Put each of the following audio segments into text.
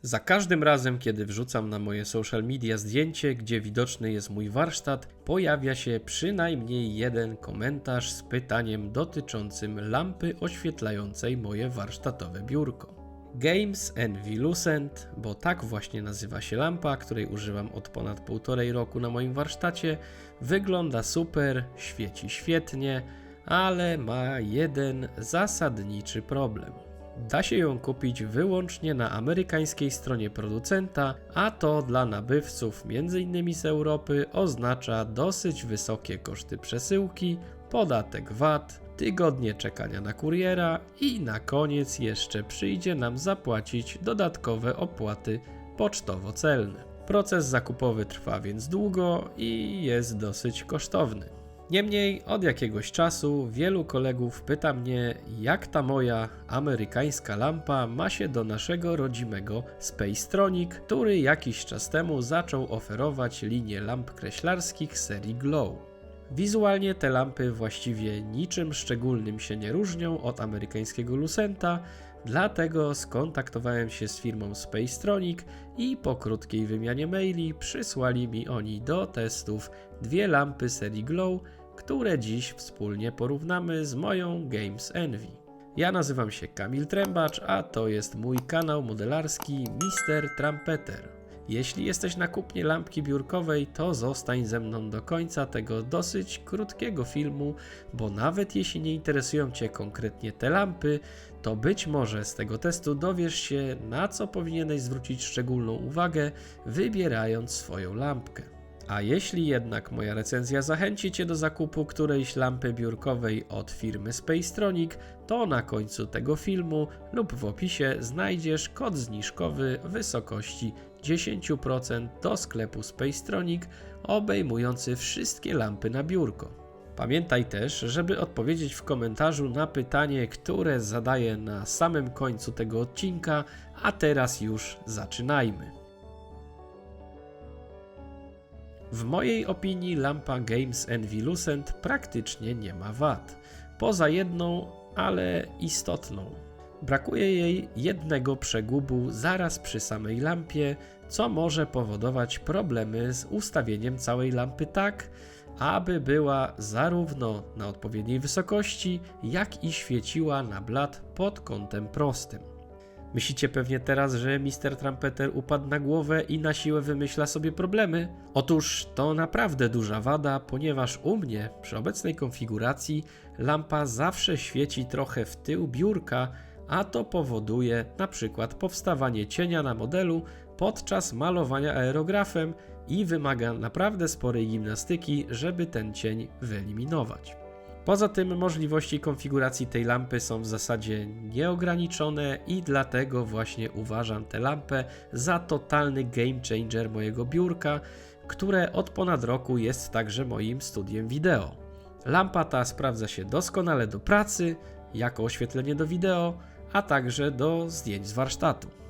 Za każdym razem, kiedy wrzucam na moje social media zdjęcie, gdzie widoczny jest mój warsztat, pojawia się przynajmniej jeden komentarz z pytaniem dotyczącym lampy oświetlającej moje warsztatowe biurko. Games Envy Lucent, bo tak właśnie nazywa się lampa, której używam od ponad 1,5 roku na moim warsztacie, wygląda super, świeci świetnie, ale ma jeden zasadniczy problem. Da się ją kupić wyłącznie na amerykańskiej stronie producenta, a to dla nabywców m.in. z Europy oznacza dosyć wysokie koszty przesyłki, podatek VAT, tygodnie czekania na kuriera i na koniec jeszcze przyjdzie nam zapłacić dodatkowe opłaty pocztowo-celne. Proces zakupowy trwa więc długo i jest dosyć kosztowny. Niemniej od jakiegoś czasu wielu kolegów pyta mnie, jak ta moja amerykańska lampa ma się do naszego rodzimego Spacetronic, który jakiś czas temu zaczął oferować linię lamp kreślarskich serii Glow. Wizualnie te lampy właściwie niczym szczególnym się nie różnią od amerykańskiego Lucenta, dlatego skontaktowałem się z firmą Spacetronic i po krótkiej wymianie maili przysłali mi oni do testów dwie lampy serii Glow, które dziś wspólnie porównamy z moją Games Envy. Ja nazywam się Kamil Trębacz, a to jest mój kanał modelarski Mr. Trumpeter. Jeśli jesteś na kupnie lampki biurkowej, to zostań ze mną do końca tego dosyć krótkiego filmu, bo nawet jeśli nie interesują Cię konkretnie te lampy, to być może z tego testu dowiesz się, na co powinieneś zwrócić szczególną uwagę, wybierając swoją lampkę. A jeśli jednak moja recenzja zachęci Cię do zakupu którejś lampy biurkowej od firmy Spacetronic, to na końcu tego filmu lub w opisie znajdziesz kod zniżkowy w wysokości 10% do sklepu Spacetronic obejmujący wszystkie lampy na biurko. Pamiętaj też, żeby odpowiedzieć w komentarzu na pytanie, które zadaję na samym końcu tego odcinka, a teraz już zaczynajmy. W mojej opinii lampa Games Envy Lucent praktycznie nie ma wad, poza jedną, ale istotną. Brakuje jej jednego przegubu zaraz przy samej lampie, co może powodować problemy z ustawieniem całej lampy tak, aby była zarówno na odpowiedniej wysokości, jak i świeciła na blat pod kątem prostym. Myślicie pewnie teraz, że Mr. Trumpeter upadł na głowę i na siłę wymyśla sobie problemy? Otóż to naprawdę duża wada, ponieważ u mnie przy obecnej konfiguracji lampa zawsze świeci trochę w tył biurka, a to powoduje na przykład powstawanie cienia na modelu podczas malowania aerografem i wymaga naprawdę sporej gimnastyki, żeby ten cień wyeliminować. Poza tym możliwości konfiguracji tej lampy są w zasadzie nieograniczone i dlatego właśnie uważam tę lampę za totalny game changer mojego biurka, które od ponad roku jest także moim studiem wideo. Lampa ta sprawdza się doskonale do pracy, jako oświetlenie do wideo, a także do zdjęć z warsztatu.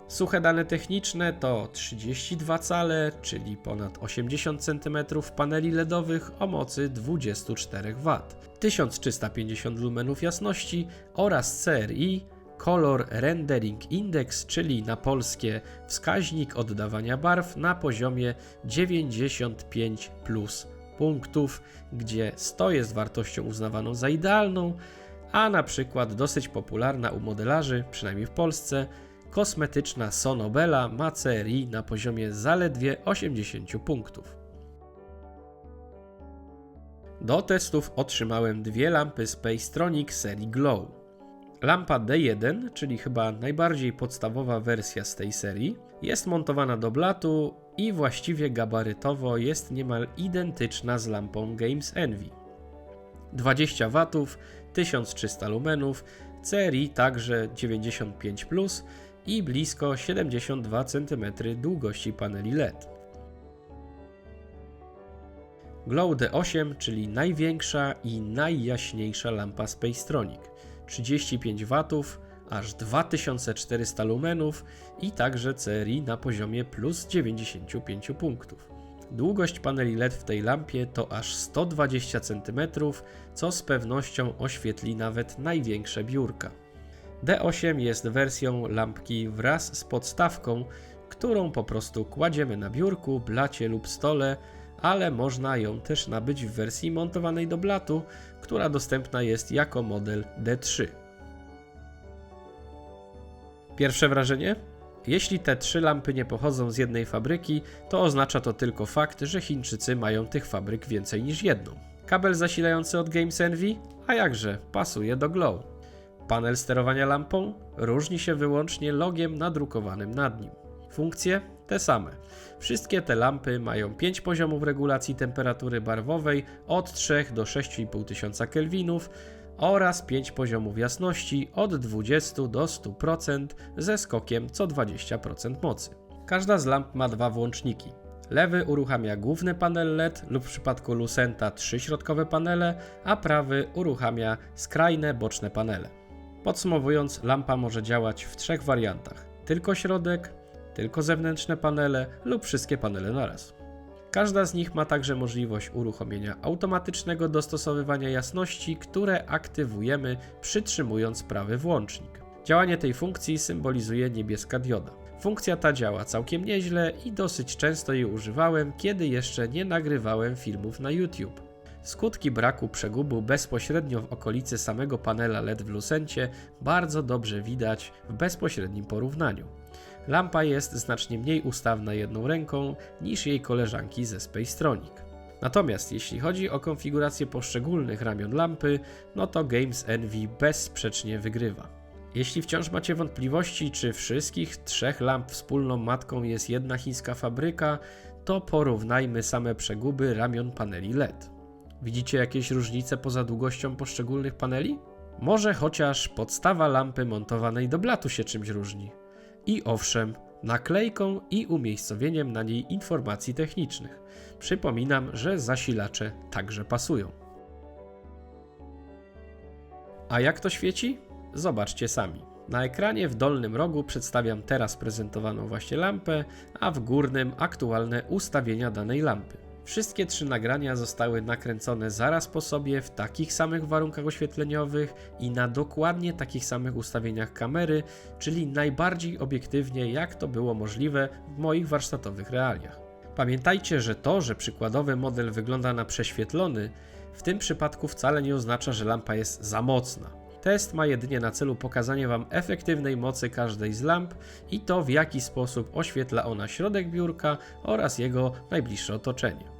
Suche dane techniczne to 32 cale, czyli ponad 80 cm paneli LEDowych o mocy 24 W, 1350 lumenów jasności oraz CRI, Color Rendering Index, czyli na polskie wskaźnik oddawania barw na poziomie 95 plus punktów, gdzie 100 jest wartością uznawaną za idealną, a na przykład dosyć popularna u modelarzy, przynajmniej w Polsce, kosmetyczna Sonobela ma CRI na poziomie zaledwie 80 punktów. Do testów otrzymałem dwie lampy Spacetronic serii Glow. Lampa D1, czyli chyba najbardziej podstawowa wersja z tej serii, jest montowana do blatu i właściwie gabarytowo jest niemal identyczna z lampą Games Envy. 20 W, 1300 lumenów, CRI także 95+, i blisko 72 cm długości paneli LED. Glow D8, czyli największa i najjaśniejsza lampa Spacetronic, 35 W, aż 2400 lumenów i także CRI na poziomie plus 95 punktów. Długość paneli LED w tej lampie to aż 120 cm, co z pewnością oświetli nawet największe biurka. D8 jest wersją lampki wraz z podstawką, którą po prostu kładziemy na biurku, blacie lub stole, ale można ją też nabyć w wersji montowanej do blatu, która dostępna jest jako model D3. Pierwsze wrażenie? Jeśli te 3 lampy nie pochodzą z jednej fabryki, to oznacza to tylko fakt, że Chińczycy mają tych fabryk więcej niż jedną. Kabel zasilający od Games Envy? A jakże, pasuje do Glow. Panel sterowania lampą? Różni się wyłącznie logiem nadrukowanym nad nim. Funkcje? Te same. Wszystkie te lampy mają 5 poziomów regulacji temperatury barwowej od 3 do 6500 kelwinów oraz 5 poziomów jasności od 20 do 100% ze skokiem co 20% mocy. Każda z lamp ma 2 włączniki. Lewy uruchamia główny panel LED lub w przypadku Lucenta 3 środkowe panele, a prawy uruchamia skrajne boczne panele. Podsumowując, lampa może działać w 3 wariantach. Tylko środek, tylko zewnętrzne panele lub wszystkie panele naraz. Każda z nich ma także możliwość uruchomienia automatycznego dostosowywania jasności, które aktywujemy przytrzymując prawy włącznik. Działanie tej funkcji symbolizuje niebieska dioda. Funkcja ta działa całkiem nieźle i dosyć często jej używałem, kiedy jeszcze nie nagrywałem filmów na YouTube. Skutki braku przegubu bezpośrednio w okolicy samego panela LED w Lucencie bardzo dobrze widać w bezpośrednim porównaniu. Lampa jest znacznie mniej ustawna jedną ręką niż jej koleżanki ze Spacetronic. Natomiast jeśli chodzi o konfigurację poszczególnych ramion lampy, no to Games Envy bezsprzecznie wygrywa. Jeśli wciąż macie wątpliwości, czy wszystkich 3 lamp wspólną matką jest jedna chińska fabryka, to porównajmy same przeguby ramion paneli LED. Widzicie jakieś różnice poza długością poszczególnych paneli? Może chociaż podstawa lampy montowanej do blatu się czymś różni. I owszem, naklejką i umiejscowieniem na niej informacji technicznych. Przypominam, że zasilacze także pasują. A jak to świeci? Zobaczcie sami. Na ekranie w dolnym rogu przedstawiam teraz prezentowaną właśnie lampę, a w górnym aktualne ustawienia danej lampy. Wszystkie 3 nagrania zostały nakręcone zaraz po sobie w takich samych warunkach oświetleniowych i na dokładnie takich samych ustawieniach kamery, czyli najbardziej obiektywnie jak to było możliwe w moich warsztatowych realiach. Pamiętajcie, że to, że przykładowy model wygląda na prześwietlony, w tym przypadku wcale nie oznacza, że lampa jest za mocna. Test ma jedynie na celu pokazanie Wam efektywnej mocy każdej z lamp i to, w jaki sposób oświetla ona środek biurka oraz jego najbliższe otoczenie.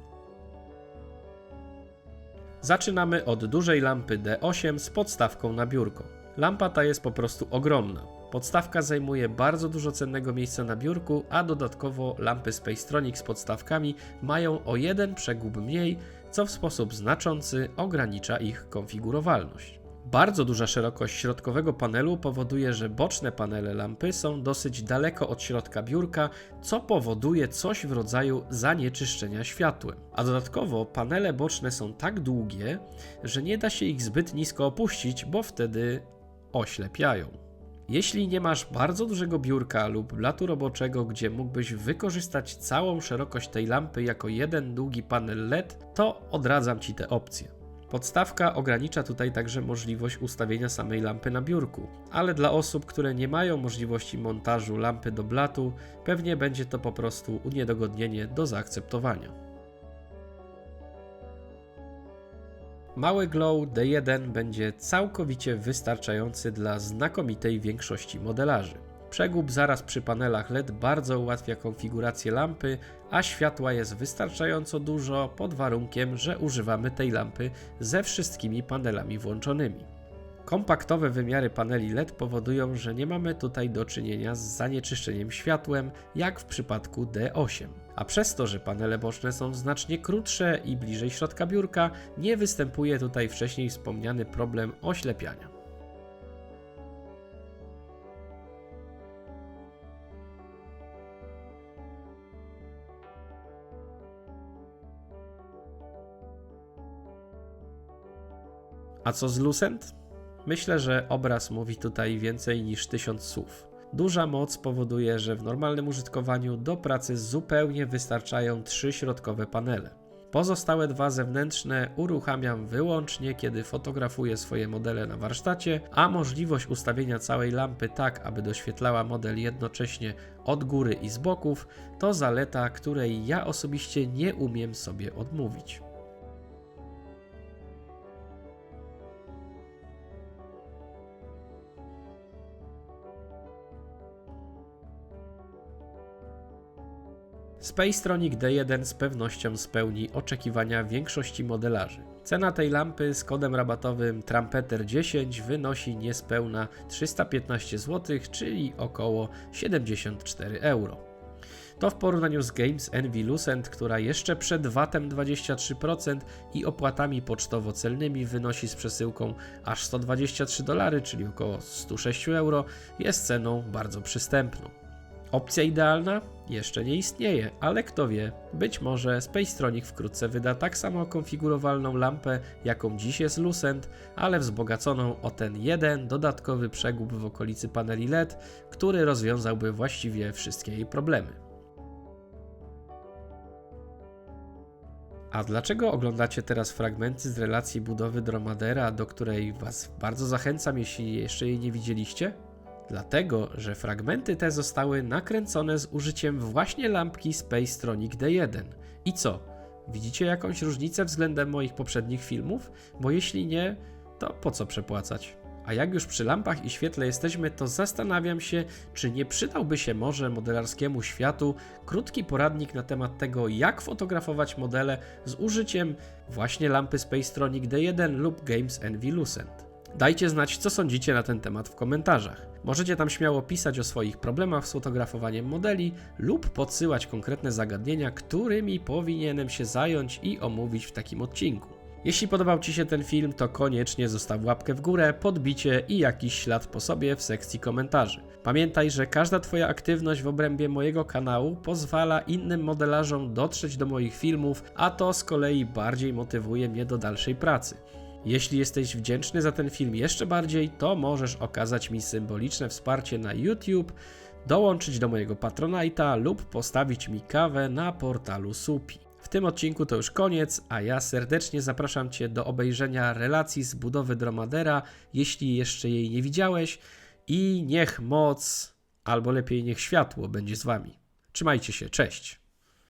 Zaczynamy od dużej lampy D8 z podstawką na biurko. Lampa ta jest po prostu ogromna. Podstawka zajmuje bardzo dużo cennego miejsca na biurku, a dodatkowo lampy Spacetronic z podstawkami mają o 1 przegub mniej, co w sposób znaczący ogranicza ich konfigurowalność. Bardzo duża szerokość środkowego panelu powoduje, że boczne panele lampy są dosyć daleko od środka biurka, co powoduje coś w rodzaju zanieczyszczenia światłem. A dodatkowo panele boczne są tak długie, że nie da się ich zbyt nisko opuścić, bo wtedy oślepiają. Jeśli nie masz bardzo dużego biurka lub blatu roboczego, gdzie mógłbyś wykorzystać całą szerokość tej lampy jako jeden długi panel LED, to odradzam Ci te opcje. Podstawka ogranicza tutaj także możliwość ustawienia samej lampy na biurku, ale dla osób, które nie mają możliwości montażu lampy do blatu, pewnie będzie to po prostu uniedogodnienie do zaakceptowania. Mały glow D1 będzie całkowicie wystarczający dla znakomitej większości modelarzy. Przegub zaraz przy panelach LED bardzo ułatwia konfigurację lampy, a światła jest wystarczająco dużo pod warunkiem, że używamy tej lampy ze wszystkimi panelami włączonymi. Kompaktowe wymiary paneli LED powodują, że nie mamy tutaj do czynienia z zanieczyszczeniem światłem, jak w przypadku D8. A przez to, że panele boczne są znacznie krótsze i bliżej środka biurka, nie występuje tutaj wcześniej wspomniany problem oślepiania. A co z Lucent? Myślę, że obraz mówi tutaj więcej niż 1000 słów. Duża moc powoduje, że w normalnym użytkowaniu do pracy zupełnie wystarczają 3 środkowe panele. Pozostałe 2 zewnętrzne uruchamiam wyłącznie, kiedy fotografuję swoje modele na warsztacie, a możliwość ustawienia całej lampy tak, aby doświetlała model jednocześnie od góry i z boków, to zaleta, której ja osobiście nie umiem sobie odmówić. Spacetronic D1 z pewnością spełni oczekiwania większości modelarzy. Cena tej lampy z kodem rabatowym Trumpeter10 wynosi niespełna 315 zł, czyli około 74 euro. To w porównaniu z Games Envy Lucent, która jeszcze przed VAT-em 23% i opłatami pocztowo-celnymi wynosi z przesyłką aż $123, czyli około 106 euro, jest ceną bardzo przystępną. Opcja idealna? Jeszcze nie istnieje, ale kto wie, być może Spacetronic wkrótce wyda tak samo konfigurowalną lampę, jaką dziś jest Lucent, ale wzbogaconą o ten jeden dodatkowy przegub w okolicy paneli LED, który rozwiązałby właściwie wszystkie jej problemy. A dlaczego oglądacie teraz fragmenty z relacji budowy Dromadera, do której Was bardzo zachęcam, jeśli jeszcze jej nie widzieliście? Dlatego, że fragmenty te zostały nakręcone z użyciem właśnie lampki Spacetronic D1. I co? Widzicie jakąś różnicę względem moich poprzednich filmów? Bo jeśli nie, to po co przepłacać? A jak już przy lampach i świetle jesteśmy, to zastanawiam się, czy nie przydałby się może modelarskiemu światu krótki poradnik na temat tego, jak fotografować modele z użyciem właśnie lampy Spacetronic D1 lub Games Envy Lucent. Dajcie znać, co sądzicie na ten temat w komentarzach. Możecie tam śmiało pisać o swoich problemach z fotografowaniem modeli lub podsyłać konkretne zagadnienia, którymi powinienem się zająć i omówić w takim odcinku. Jeśli podobał Ci się ten film, to koniecznie zostaw łapkę w górę, podbicie i jakiś ślad po sobie w sekcji komentarzy. Pamiętaj, że każda Twoja aktywność w obrębie mojego kanału pozwala innym modelarzom dotrzeć do moich filmów, a to z kolei bardziej motywuje mnie do dalszej pracy. Jeśli jesteś wdzięczny za ten film jeszcze bardziej, to możesz okazać mi symboliczne wsparcie na YouTube, dołączyć do mojego Patronite'a lub postawić mi kawę na portalu Supi. W tym odcinku to już koniec, a ja serdecznie zapraszam Cię do obejrzenia relacji z budowy Dromadera, jeśli jeszcze jej nie widziałeś, i niech moc, albo lepiej niech światło będzie z Wami. Trzymajcie się, cześć!